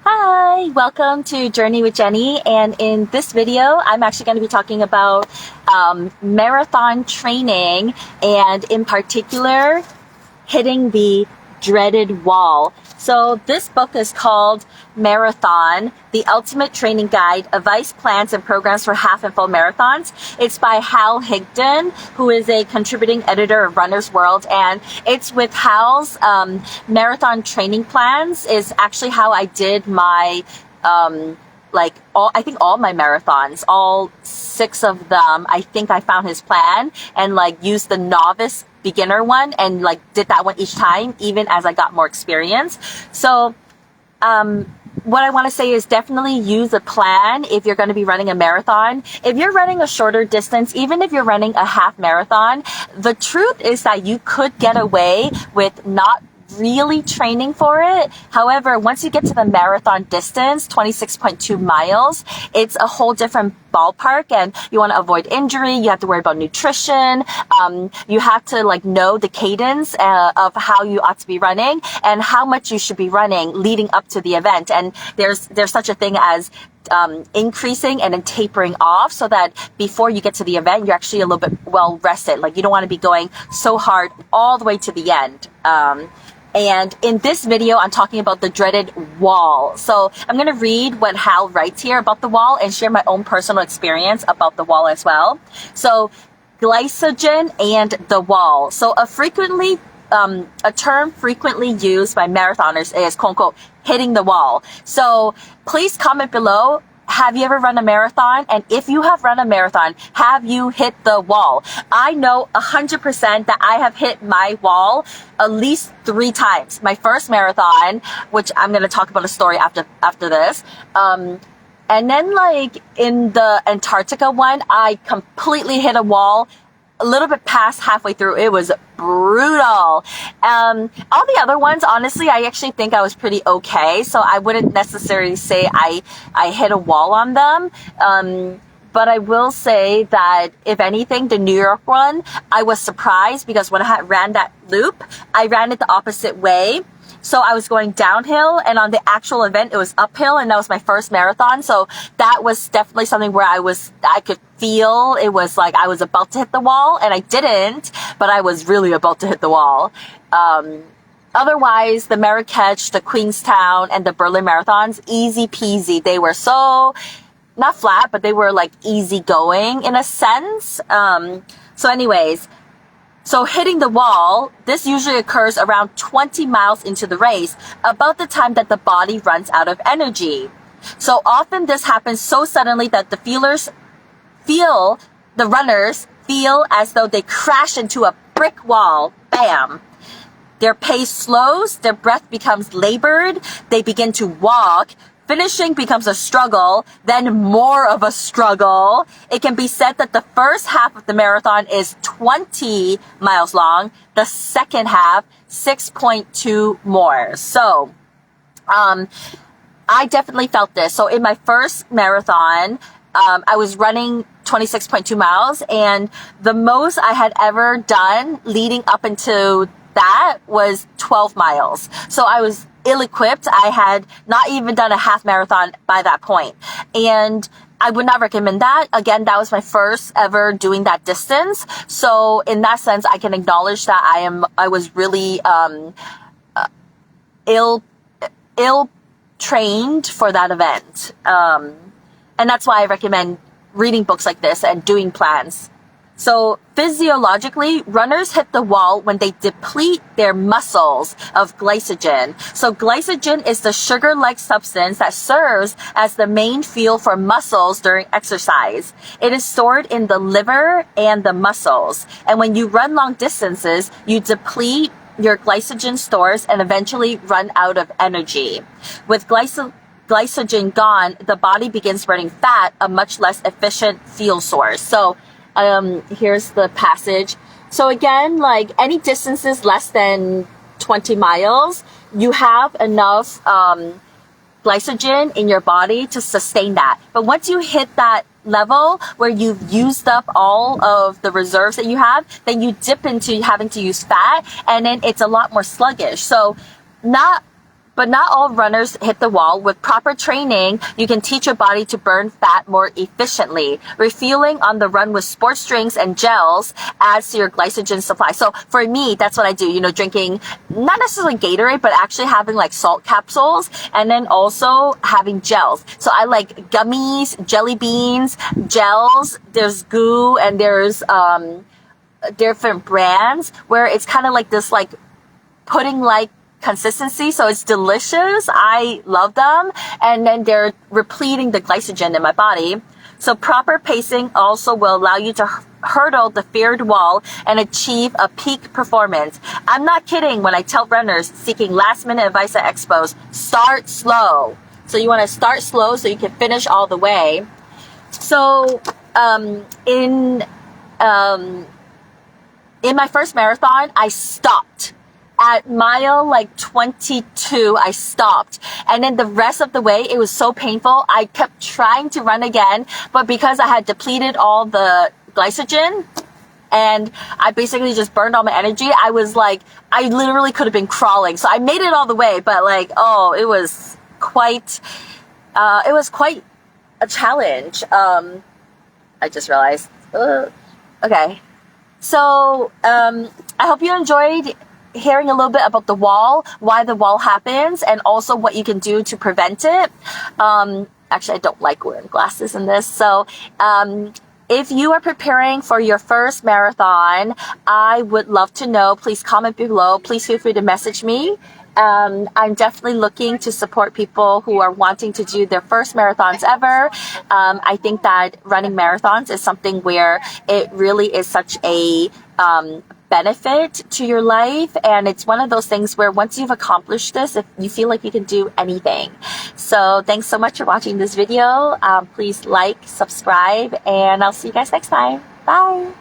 Hi, welcome to Journey with Jenney, and in this video I'm actually going to be talking about marathon training, and in particular hitting the dreaded wall. So this book is called Marathon, The Ultimate Training Guide, Advice, Plans, and Programs for Half and Full Marathons. It's by Higdon, who is a contributing editor of Runner's World, and it's with Hal's marathon training plans is actually how I did my I think all my marathons, all 6 of them. I think I found his plan and used the novice beginner one and did that one each time, even as I got more experience. So what I want to say is definitely use a plan if you're going to be running a marathon. If you're running a shorter distance, even if you're running a half marathon, the truth is that you could get away with not really training for it. However, once you get to the marathon distance, 26.2 miles, it's a whole different ballpark, and you want to avoid injury. You have to worry about nutrition. You have to know the cadence of how you ought to be running and how much you should be running leading up to the event. And there's such a thing as increasing and then tapering off, so that before you get to the event, you're actually a little bit well rested. You don't want to be going so hard all the way to the end. And in this video, I'm talking about the dreaded wall. So I'm going to read what Hal writes here about the wall and share my own personal experience about the wall as well. So glycogen and the wall. So a term frequently used by marathoners is quote unquote hitting the wall. So please comment below. Have you ever run a marathon? And if you have run a marathon, have you hit the wall? I know 100% that I have hit my wall at least 3 times. My first marathon, which I'm going to talk about a story after this. And then in the Antarctica one, I completely hit a wall a little bit past halfway through. It was brutal. All the other ones, honestly, I actually think I was pretty okay. So I wouldn't necessarily say I hit a wall on them. But I will say that if anything, the New York one, I was surprised because when I ran that loop, I ran it the opposite way. So I was going downhill, and on the actual event, it was uphill, and that was my first marathon. So that was definitely something where I could feel it was like I was about to hit the wall, and I didn't, but I was really about to hit the wall. Otherwise, the Marrakech, the Queenstown, and the Berlin marathons, easy peasy. They were so, not flat, but they were easy going in a sense. So anyways, so hitting the wall, this usually occurs around 20 miles into the race, about the time that the body runs out of energy. So often this happens so suddenly that the runners feel as though they crash into a brick wall. Bam! Their pace slows, their breath becomes labored, they begin to walk. Finishing becomes a struggle, then more of a struggle. It can be said that the first half of the marathon is 20 miles long, the second half, 6.2 more. So, I definitely felt this. So in my first marathon, I was running 26.2 miles, and the most I had ever done leading up into that was 12 miles. So I was ill-equipped. I had not even done a half marathon by that point. And I would not recommend that. Again, that was my first ever doing that distance. So in that sense, I can acknowledge that I was really ill trained for that event. And that's why I recommend reading books like this and doing plans. So physiologically, runners hit the wall when they deplete their muscles of glycogen. So glycogen is the sugar-like substance that serves as the main fuel for muscles during exercise. It is stored in the liver and the muscles. And when you run long distances, you deplete your glycogen stores and eventually run out of energy. With glycogen gone, the body begins burning fat, a much less efficient fuel source. So here's the passage. So again, any distances less than 20 miles, you have enough glycogen in your body to sustain that. But once you hit that level where you've used up all of the reserves that you have, then you dip into having to use fat, and then it's a lot more sluggish. So not But not all runners hit the wall. With proper training, you can teach your body to burn fat more efficiently. Refueling on the run with sports drinks and gels adds to your glycogen supply. So for me, that's what I do, you know, drinking not necessarily Gatorade, but actually having like salt capsules, and then also having gels. So I like gummies, jelly beans, gels, there's goo, and there's different brands where it's kind of like this like pudding like consistency, so it's delicious. I love them, and then they're repleting the glycogen in my body. So proper pacing also will allow you to hurdle the feared wall and achieve a peak performance. I'm not kidding when I tell runners seeking last minute advice at expos, start slow. So you want to start slow so you can finish all the way. So in my first marathon, I stopped. At mile like 22, I stopped. And then the rest of the way, it was so painful. I kept trying to run again, but because I had depleted all the glycogen and I basically just burned all my energy, I was like, I literally could have been crawling. So I made it all the way, but like, oh, it was quite a challenge. I just realized, okay. So, I hope you enjoyed hearing a little bit about the wall, why the wall happens, and also what you can do to prevent it. Actually, I don't like wearing glasses in this. So, if you are preparing for your first marathon, I would love to know. Please comment below. Please feel free to message me. I'm definitely looking to support people who are wanting to do their first marathons ever. I think that running marathons is something where it really is such a benefit to your life, and it's one of those things where once you've accomplished this, if you feel like you can do anything. So thanks so much for watching this video. Please like, subscribe, and I'll see you guys next time. Bye.